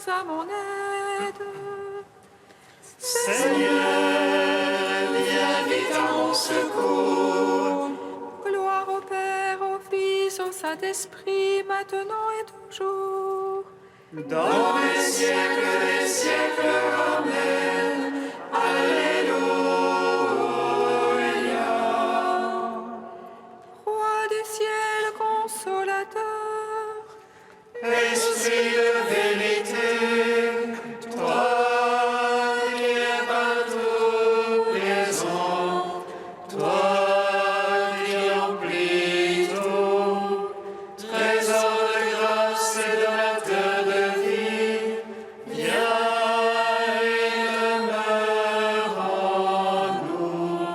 viens à mon aide. Seigneur, viens vite à mon secours. Gloire au Père, au Fils, au Saint-Esprit, maintenant et toujours. Dans les siècles des siècles, Amen. Alléluia. Roi du ciel, consolateur, Esprit de vérité, toi qui es partout présent, toi qui remplis tout, trésor de grâce et donateur de vie, viens et demeure en nous.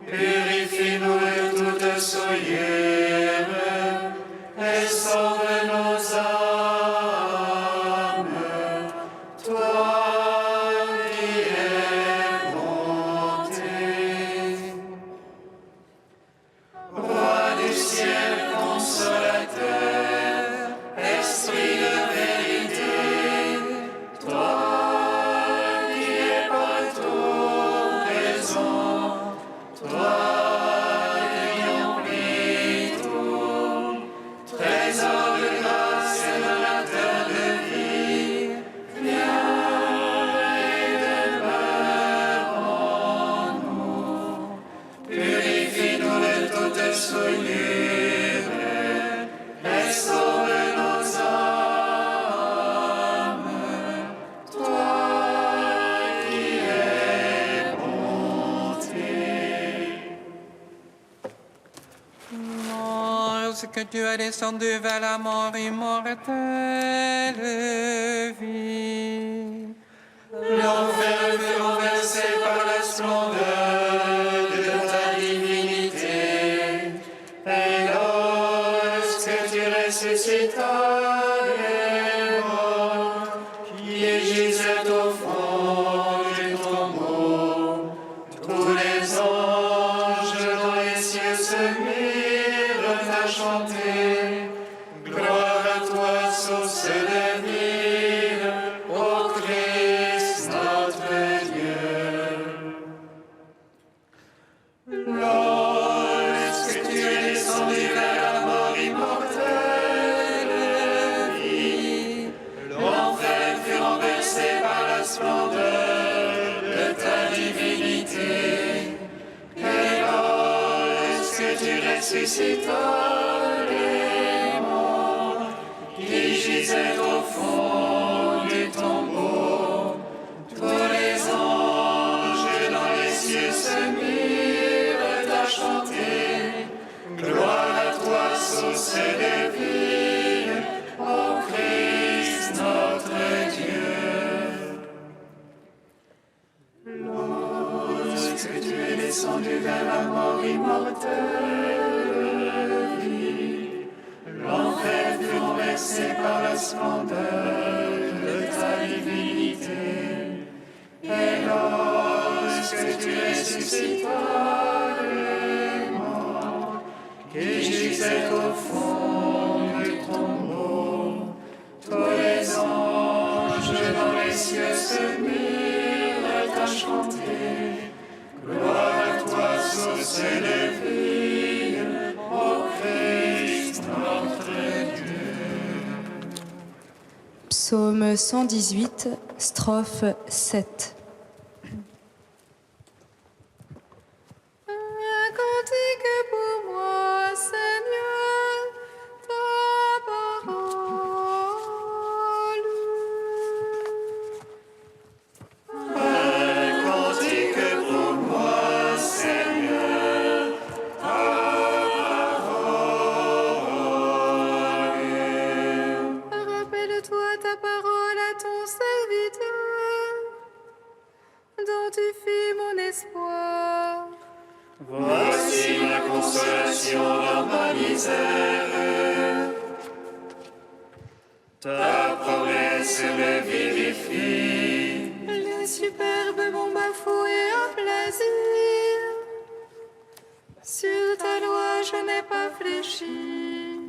Purifie-nous de toute souillure et sauve nos âmes. Toi qui es monté, Roi du ciel consolateur, Esprit de vérité, toi qui es partout présent, toi qui remplis tout, trésor de grâce et donateur de vie, viens et demeure en nous. Purifie-nous de toute souillure et sauve nos âmes. Toi qui es monté. Lorsque tu as descendu vers la mort immortelle, vie. L'enfer fut renversé par la splendeur de ta divinité. Et lorsque tu ressuscitas les morts, qui gisaient au fond du tombeau, tous les anges dans les cieux se mirent à chanter. Gloire à toi, source de vie, ô Christ notre Dieu. Lorsque tu es descendu vers la mort immortelle, vie, l'enfer fut renversé par la splendeur de ta divinité. Et lorsque tu ressuscitas les morts, qui gisaient au fond du tombeau, tous les anges dans les cieux se mirent à chanter. Gloire à toi, source de vie, ô Christ notre Dieu. Lorsque tu es descendu vers la mort immortelle, vie, l'enfer fut renversé par la splendeur de ta divinité. Et lorsque tu ressuscitas les morts, qui gisaient au fond du tombeau, tous les anges dans les cieux se mirent à chanter. Gloire à toi, source de vie, ô Christ notre Dieu. Psaume 118, strophe 7. un cantique pour moi, Seigneur, ta parole. Un cantique pour moi, Seigneur, Rappelle-toi ta parole à ton serviteur, dont tu fis mon espoir. voici ma consolation dans ma misère. Ta promesse me vivifie. Les superbes m'ont bafoué un plaisir. Sur ta loi je n'ai pas fléchi.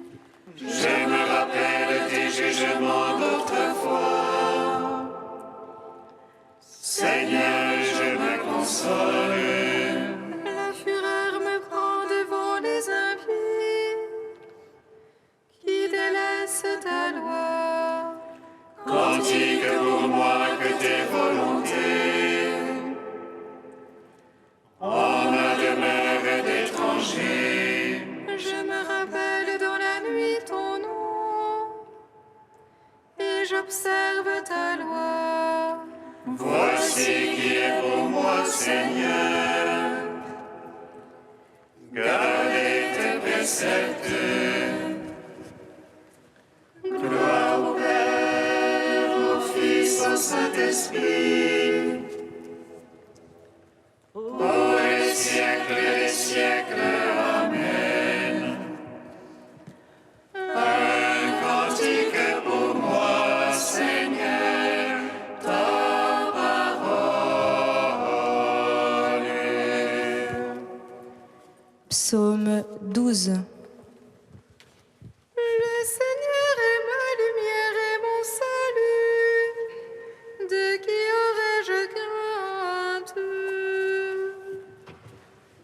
Je me rappelle tes jugements d'autrefois. Seigneur, je me console. La fureur me prend devant les impies qui délaissent ta loi. Cantique pour moi que tes volontés en ma demeure d'étranger. Je me rappelle dans la nuit ton nom et j'observe ta loi. Voici qui est pour moi, Seigneur. Gardez tes préceptes. Gloire au Père, au Fils, au Saint-Esprit, pour les siècles des siècles. Amen. Un cantique pour moi, Seigneur, ta parole. Psaume 12. Le Seigneur est ma lumière et mon salut. De qui aurais-je crainte?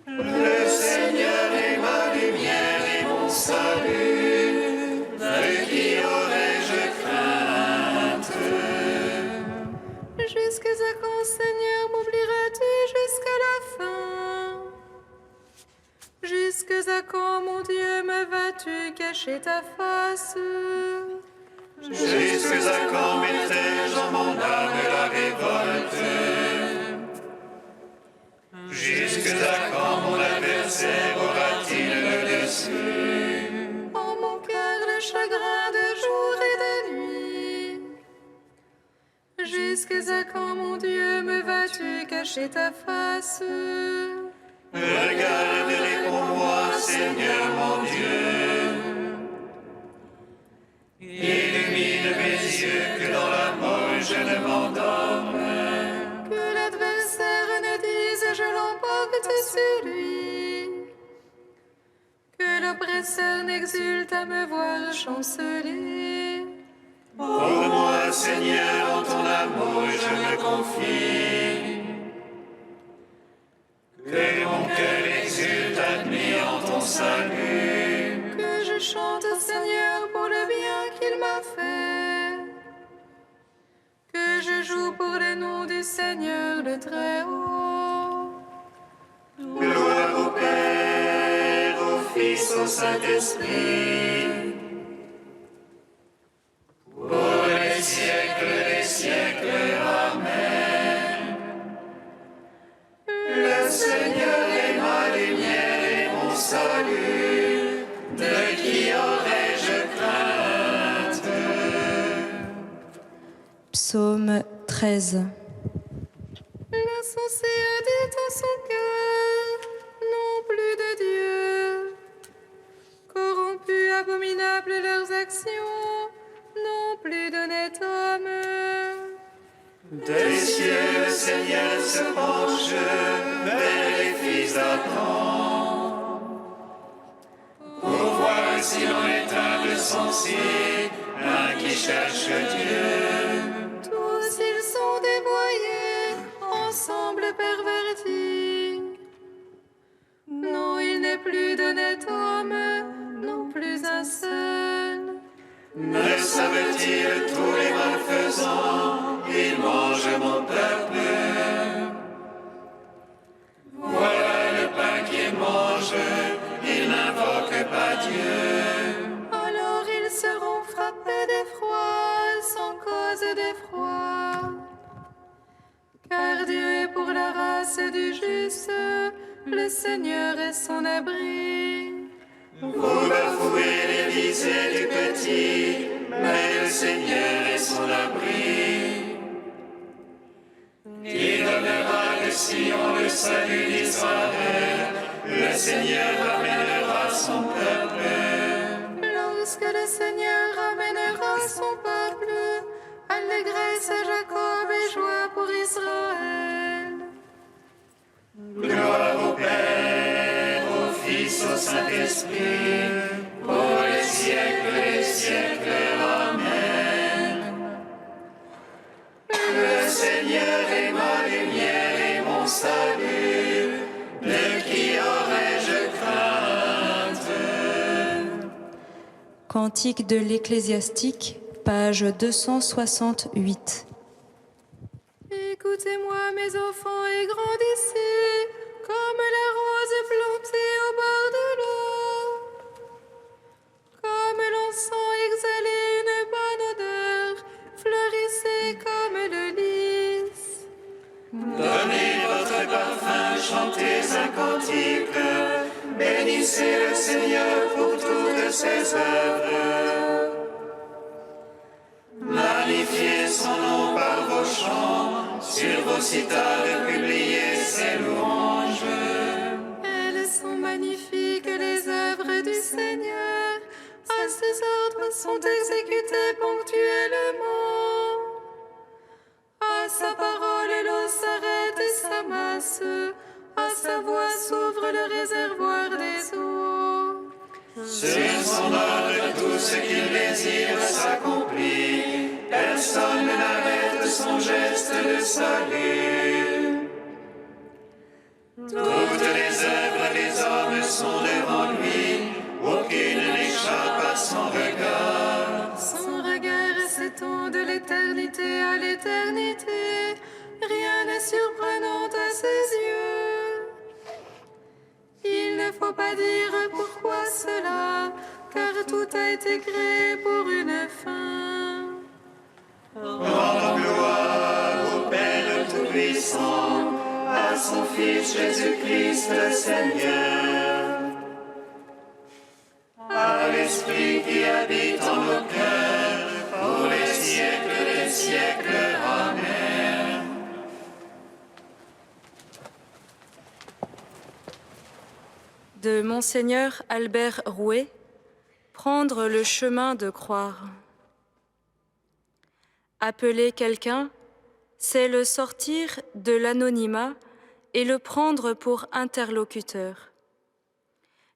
Le Seigneur est ma lumière et mon salut. De qui aurais-je crainte? Jusqu'à quand, Seigneur, m'oublieras-tu jusqu'à la fin? Jusqu'à quand, mon Dieu, me vas-tu cacher ta face? Jusqu'à quand mettrai-je en mon âme la révolte? Jusqu'à quand mon adversaire aura-t-il le dessus? En mon cœur le chagrin de jour et de nuit. Jusqu'à quand, mon Dieu, me vas-tu cacher ta face? Regarde-les pour moi, Seigneur mon Dieu. Illumine mes yeux que dans la mort je ne m'endorme. Que l'adversaire ne dise je l'emporte sur lui. Que l'oppresseur n'exulte à me voir chanceler. Pour moi, Seigneur, en ton amour je me confie. Que mon cœur exulte admis en ton salut. Que je chante au Seigneur pour le bien qu'il m'a fait. Que je joue pour le nom du Seigneur le Très-Haut. Gloire au Père, au Fils, au Saint-Esprit, pour les siècles des siècles. Amen. Le Seigneur est ma lumière et mon salut. De qui aurais-je crainte? Psaume 13. L'insensé a dit en son cœur, non plus de Dieu. Corrompus, abominables leurs actions, non plus d'honnête homme. Des cieux, le Seigneur se penche vers les fils d'Adam, pour voir si l'on est humble, sensé, un qui cherche Dieu. Tous ils sont dévoyés, ensemble pervertis. Non, il n'est plus d'honnête homme, non plus un seul. Ne savent-ils tous les malfaisants, ils mangent mon peuple. Voilà le pain qu'ils mangent, ils n'invoquent pas Dieu. Alors ils seront frappés d'effroi, sans cause d'effroi. Car Dieu est pour la race du juste, le Seigneur est son abri. Vous bafouez les visées du petit, mais le Seigneur est son abri. Il donnera de Sion le salut d'Israël, le Seigneur ramènera son peuple. Lorsque le Seigneur ramènera son peuple, allégresse à Jacob et joie pour Israël. Gloire au Père, au Fils, au Saint-Esprit, pour les siècles des siècles. Amen. Le Seigneur est ma lumière et mon salut. De qui aurais-je crainte? Cantique de l'Ecclésiastique, page 268. Écoutez-moi, mes enfants, et grandissez, comme la rose plantée au bord de l'eau. Comme l'encens exhalé une bonne odeur, fleurissez comme le lys. Donnez votre parfum, chantez un cantique. Bénissez le Seigneur pour toutes ses œuvres. Magnifiez son nom par vos chants, sur vos cithales publiez ses louanges. Elles sont magnifiques, les œuvres du Seigneur. À ses ordres sont exécutées ponctuellement. À sa parole, l'eau s'arrête et s'amasse. À sa voix s'ouvre le réservoir des eaux. Sur son ordre, tout ce qu'il désire s'accomplit. Personne n'arrête son geste de salut. Toutes les œuvres des hommes sont devant lui. Aucune n'échappe à son regard. Son regard s'étend de l'éternité à l'éternité. Rien n'est surprenant à ses yeux. Il ne faut pas dire pourquoi cela, car tout a été créé pour une fin. Rendons gloire au Père Tout-Puissant, à son Fils Jésus-Christ le Seigneur, à l'Esprit qui habite en nos cœurs, pour les siècles des siècles. Amen. De Monseigneur Albert Rouet, prendre le chemin de croire. Appeler quelqu'un, c'est le sortir de l'anonymat et le prendre pour interlocuteur.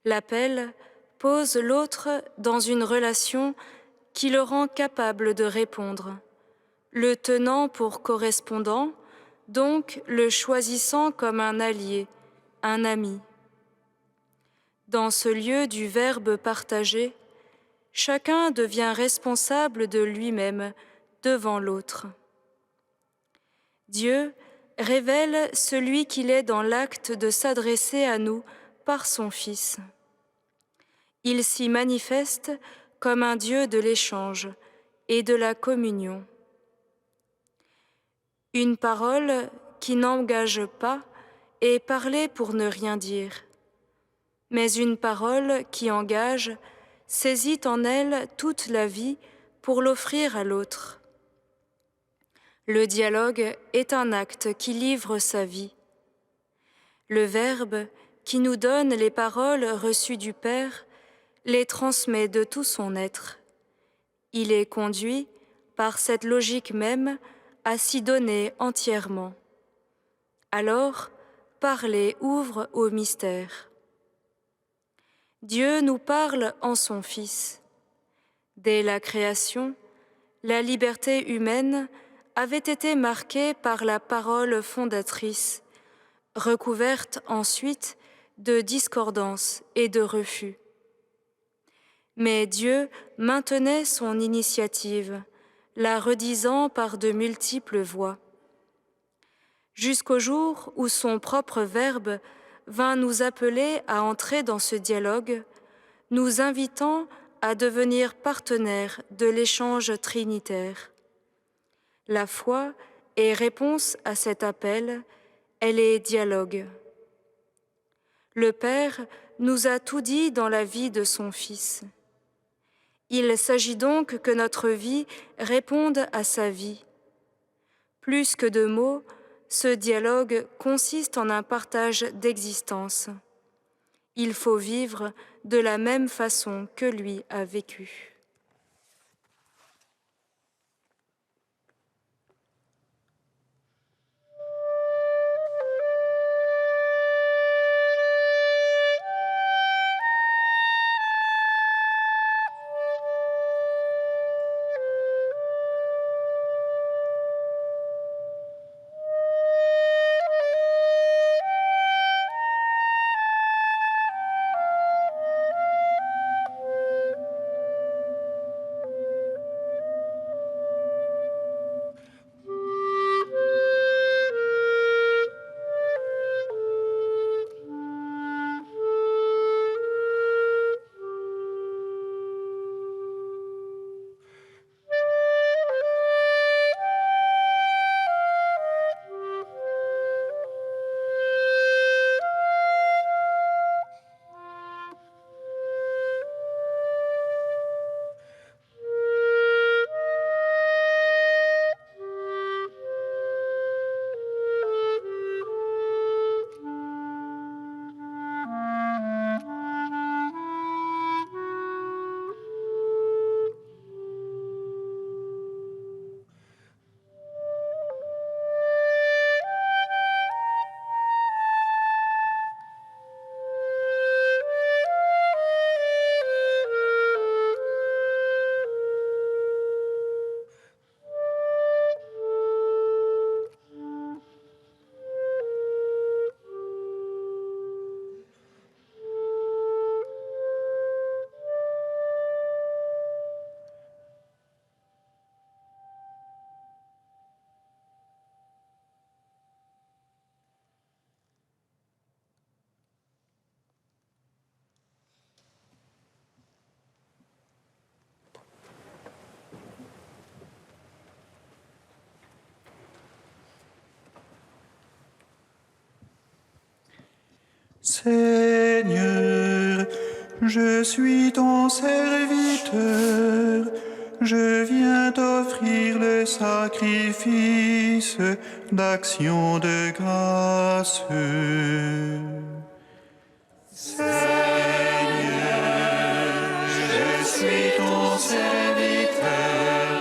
L'appel pose l'autre dans une relation qui le rend capable de répondre, le tenant pour correspondant, donc le choisissant comme un allié, un ami. Dans ce lieu du verbe partagé, chacun devient responsable de lui-même devant l'autre. Dieu révèle celui qu'il est dans l'acte de s'adresser à nous par son Fils. Il s'y manifeste comme un Dieu de l'échange et de la communion. Une parole qui n'engage pas est parlée pour ne rien dire, mais une parole qui engage saisit en elle toute la vie pour l'offrir à l'autre. Le dialogue est un acte qui livre sa vie. Le Verbe, qui nous donne les paroles reçues du Père, les transmet de tout son être. Il est conduit, par cette logique même, à s'y donner entièrement. Alors, parler ouvre au mystère. Dieu nous parle en son Fils. Dès la création, la liberté humaine avait été marquée par la parole fondatrice, recouverte ensuite de discordance et de refus. Mais Dieu maintenait son initiative, la redisant par de multiples voies. Jusqu'au jour où son propre Verbe vint nous appeler à entrer dans ce dialogue, nous invitant à devenir partenaires de l'échange trinitaire. La foi est réponse à cet appel, elle est dialogue. Le Père nous a tout dit dans la vie de son Fils. Il s'agit donc que notre vie réponde à sa vie. Plus que de mots, ce dialogue consiste en un partage d'existence. Il faut vivre de la même façon que lui a vécu. Seigneur, je suis ton serviteur, je viens t'offrir le sacrifice d'action de grâce. Seigneur, je suis ton serviteur,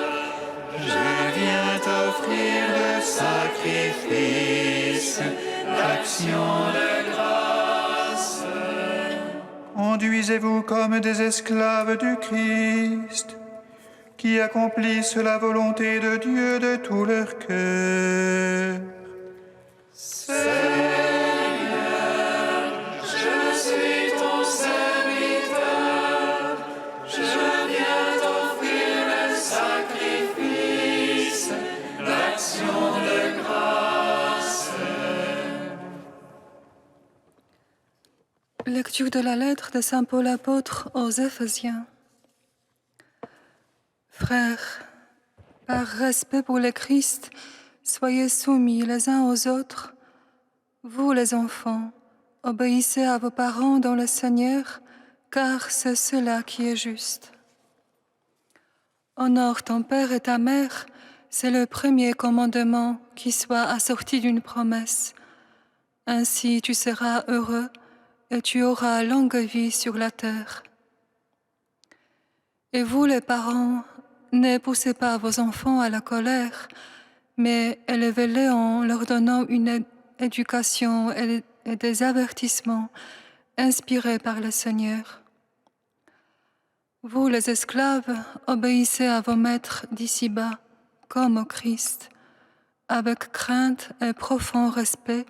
je viens t'offrir le sacrifice d'action de grâce. Conduisez-vous comme des esclaves du Christ, qui accomplissent la volonté de Dieu de tout leur cœur. Lecture de la lettre de Saint Paul apôtre aux Éphésiens. Frères, par respect pour le Christ, soyez soumis les uns aux autres. Vous les enfants, obéissez à vos parents dans le Seigneur, car c'est cela qui est juste. Honore ton père et ta mère, c'est le premier commandement qui soit assorti d'une promesse. Ainsi tu seras heureux et tu auras longue vie sur la terre. Et vous les parents, ne poussez pas vos enfants à la colère, mais élevez-les en leur donnant une éducation et des avertissements inspirés par le Seigneur. Vous les esclaves, obéissez à vos maîtres d'ici-bas, comme au Christ, avec crainte et profond respect,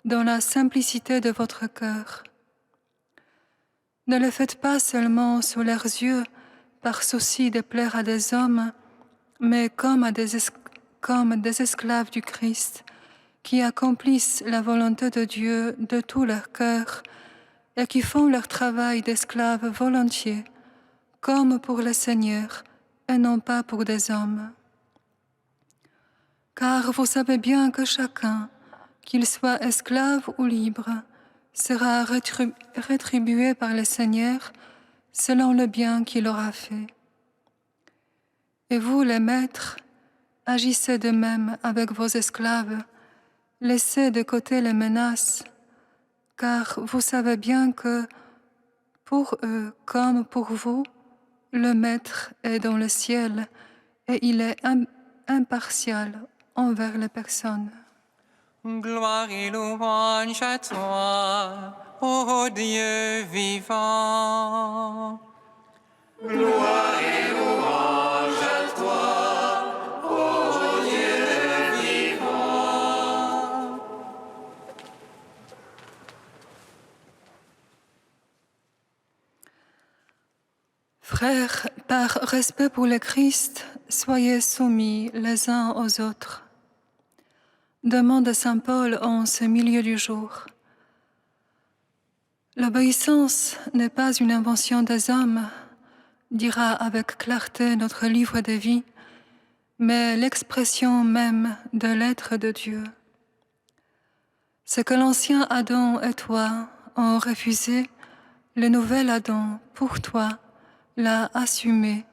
dans la simplicité de votre cœur. Ne le faites pas seulement sous leurs yeux, par souci de plaire à des hommes, mais comme des esclaves du Christ, qui accomplissent la volonté de Dieu de tout leur cœur et qui font leur travail d'esclaves volontiers, comme pour le Seigneur et non pas pour des hommes. Car vous savez bien que chacun, qu'il soit esclave ou libre, sera rétribué par le Seigneur selon le bien qu'il aura fait. Et vous, les maîtres, agissez de même avec vos esclaves, laissez de côté les menaces, car vous savez bien que, pour eux comme pour vous, le Maître est dans le ciel et il est impartial envers les personnes. Gloire et louange à toi, ô Dieu vivant. Gloire et louange à toi, ô Dieu vivant. Frères, par respect pour le Christ, soyez soumis les uns aux autres. Demande Saint Paul en ce milieu du jour. L'obéissance n'est pas une invention des hommes, dira avec clarté notre livre de vie, mais l'expression même de l'être de Dieu. Ce que l'ancien Adam et toi ont refusé, le nouvel Adam, pour toi, l'a assumé,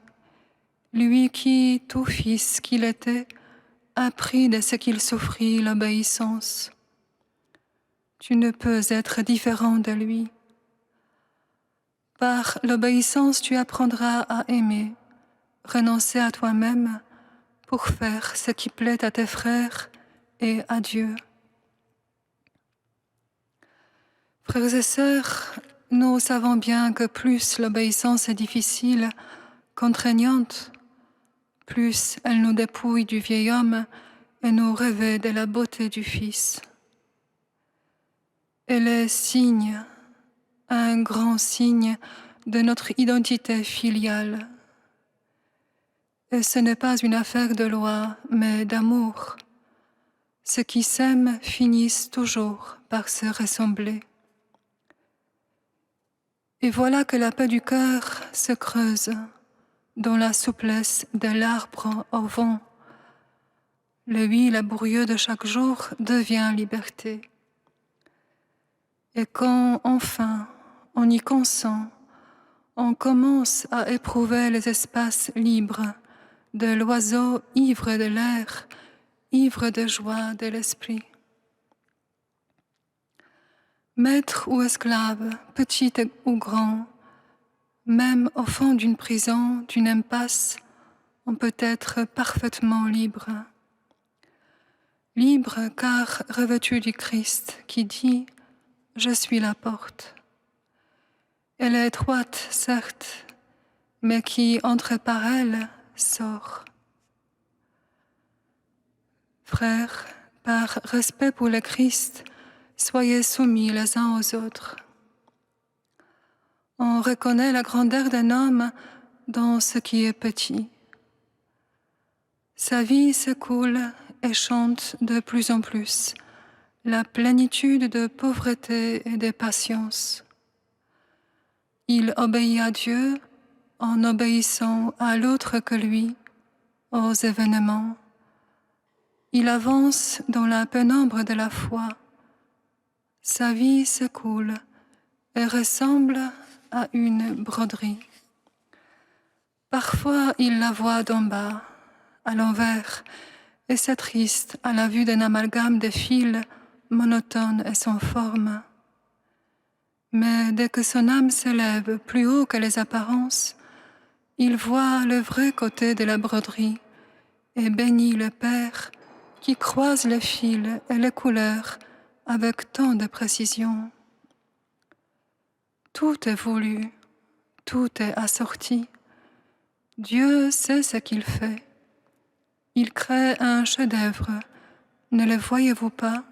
lui qui, tout fils qu'il était, a pris de ce qu'il souffrit l'obéissance. Tu ne peux être différent de lui. Par l'obéissance, tu apprendras à aimer, renoncer à toi-même pour faire ce qui plaît à tes frères et à Dieu. Frères et sœurs, nous savons bien que plus l'obéissance est difficile, contraignante, plus elle nous dépouille du vieil homme et nous revêt de la beauté du Fils. Elle est signe, un grand signe de notre identité filiale. Et ce n'est pas une affaire de loi, mais d'amour. Ceux qui s'aiment finissent toujours par se ressembler. Et voilà que la paix du cœur se creuse dans la souplesse de l'arbre au vent. Le huile laborieux de chaque jour devient liberté. Et quand, enfin, on y consent, on commence à éprouver les espaces libres de l'oiseau ivre de l'air, ivre de joie de l'esprit. Maître ou esclave, petit ou grand, même au fond d'une prison, d'une impasse, on peut être parfaitement libre. Libre car revêtu du Christ qui dit « Je suis la porte ». Elle est étroite, certes, mais qui entre par elle sort. Frères, par respect pour le Christ, soyez soumis les uns aux autres. On reconnaît la grandeur d'un homme dans ce qui est petit. Sa vie s'écoule et chante de plus en plus la plénitude de pauvreté et de patience. Il obéit à Dieu en obéissant à l'autre que lui, aux événements. Il avance dans la pénombre de la foi. Sa vie s'écoule et ressemble à une broderie. Parfois, il la voit d'en bas, à l'envers, et s'attriste à la vue d'un amalgame de fils monotone et sans forme. Mais dès que son âme s'élève plus haut que les apparences, il voit le vrai côté de la broderie et bénit le Père qui croise les fils et les couleurs avec tant de précision. Tout est voulu, tout est assorti. Dieu sait ce qu'il fait. Il crée un chef-d'œuvre. Ne le voyez-vous pas?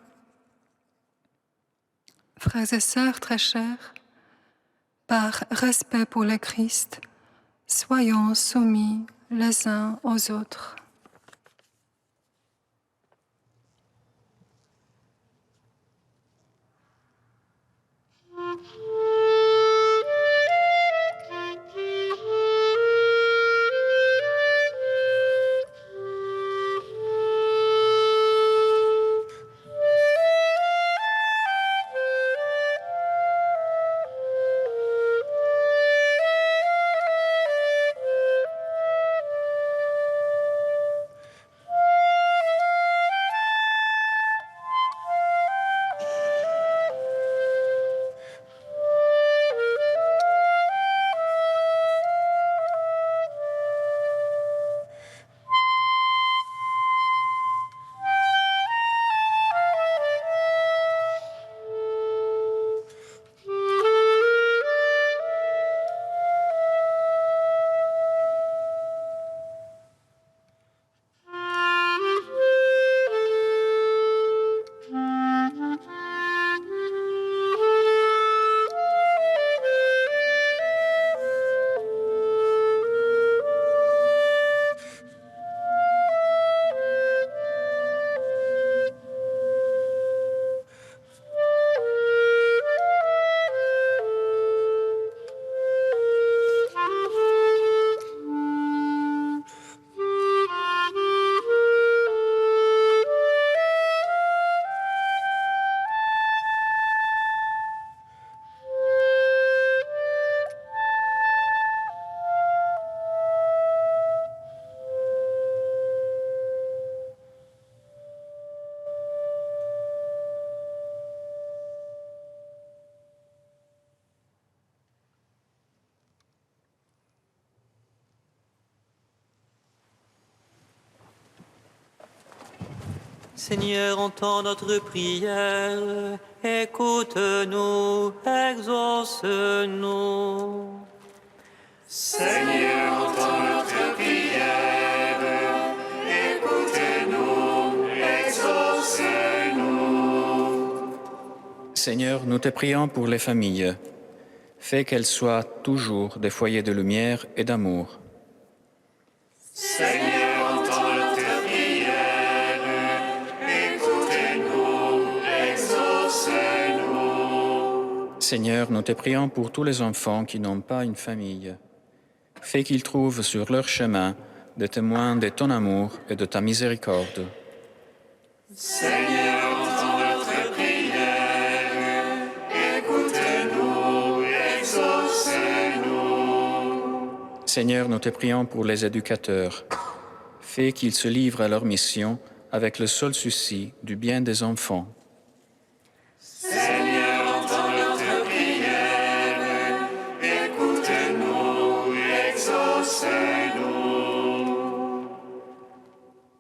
Frères et sœurs très chers, par respect pour le Christ, soyons soumis les uns aux autres. Seigneur, entends notre prière, écoute-nous, exauce-nous. Seigneur, entends notre prière, écoute-nous, exauce-nous. Seigneur, nous te prions pour les familles. Fais qu'elles soient toujours des foyers de lumière et d'amour. Seigneur, entends notre prière, écoute-nous, exauce-nous. Seigneur, nous te prions pour tous les enfants qui n'ont pas une famille. Fais qu'ils trouvent sur leur chemin des témoins de ton amour et de ta miséricorde. Seigneur, entends notre prière, Seigneur, nous te prions pour les éducateurs. Fais qu'ils se livrent à leur mission avec le seul souci du bien des enfants. Seigneur, entends notre prière, écoute-nous et exauce-nous.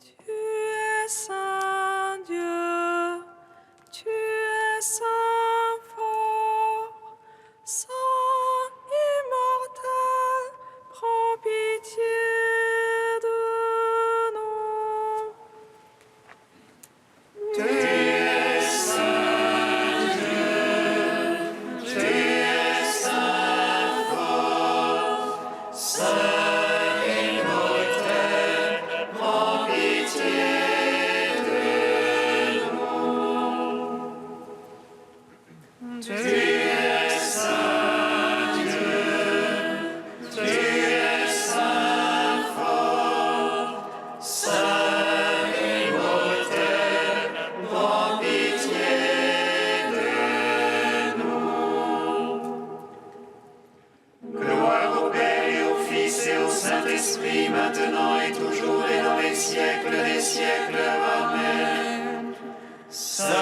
Tu es saint Dieu, tu es saint fort, saint immortel, prends pitié de nous. Tu es saint Dieu, tu es saint fort, saint immortel, prends pitié de nous. Tu es saint Dieu, tu es saint fort, saint immortel, prends pitié de nous. Gloire au Père et au Fils et au Saint-Esprit, maintenant et toujours et dans les siècles des siècles. Amen. Saint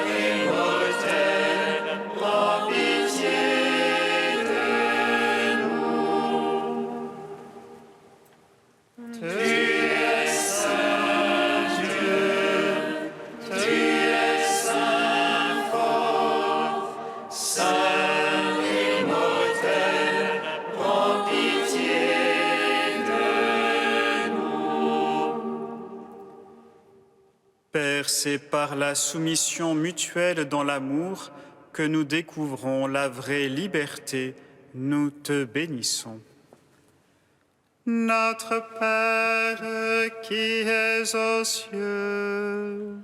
immortel, prends pitié de nous. Tu es saint Dieu, tu es saint fort, saint immortel, prends pitié de nous. Père, c'est par la soumission mutuelle dans l'amour que nous découvrons la vraie liberté. Nous te bénissons. Notre Père qui es aux cieux,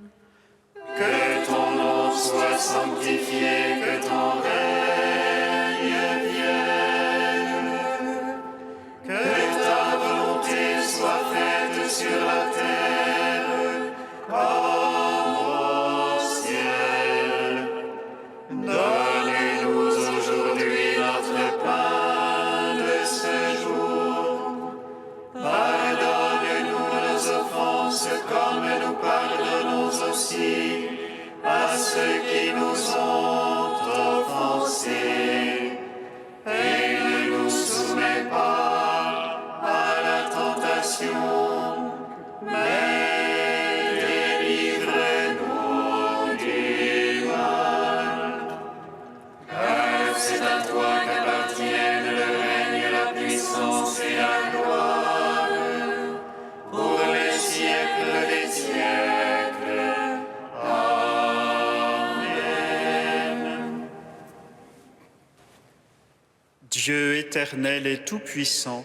Que ton nom soit sanctifié, que ton règne vienne, que ta volonté soit faite sur la terre comme au ciel. Donne-nous aujourd'hui notre pain de ce jour. Pardonne-nous nos offenses comme nous pardonnons aussi à ceux qui nous ont offensés. Et ne nous soumets pas à la tentation, mais délivre-nous du mal. Car c'est à toi qu'appartiennent le règne, la puissance et la gloire, pour les siècles des siècles. Amen. Dieu éternel et tout-puissant,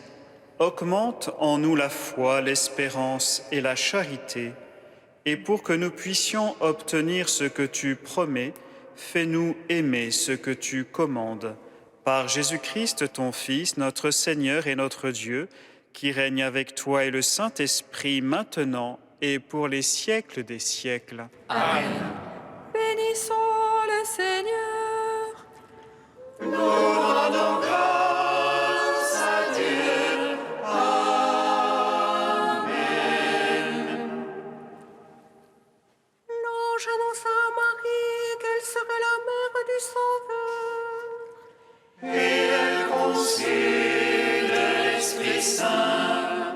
augmente en nous la foi, l'espérance et la charité, et pour que nous puissions obtenir ce que tu promets, fais-nous aimer ce que tu commandes. Par Jésus-Christ, ton Fils, notre Seigneur et notre Dieu, qui règne avec toi et le Saint-Esprit maintenant et pour les siècles des siècles. Bénissons le Seigneur. Nous rendons grâce à Dieu. Amen. L'ange annonça à Marie qu'elle serait la mère du Sauveur. Et elle conçut de l'Esprit Saint.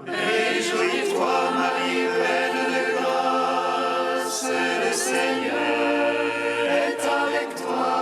Réjouis-toi, Marie, pleine de grâce, le Seigneur est avec toi.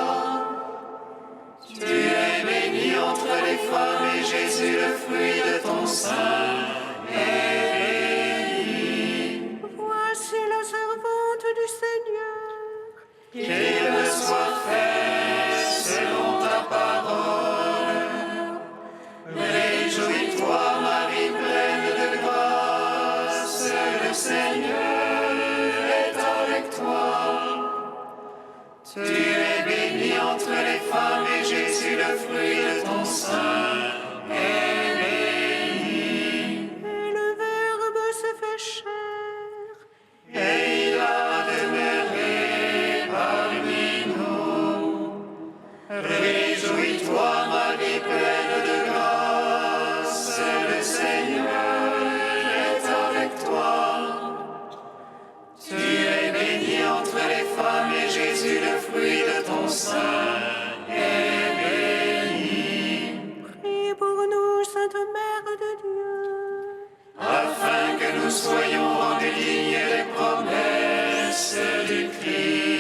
soyons rendus dignes des promesses du Christ.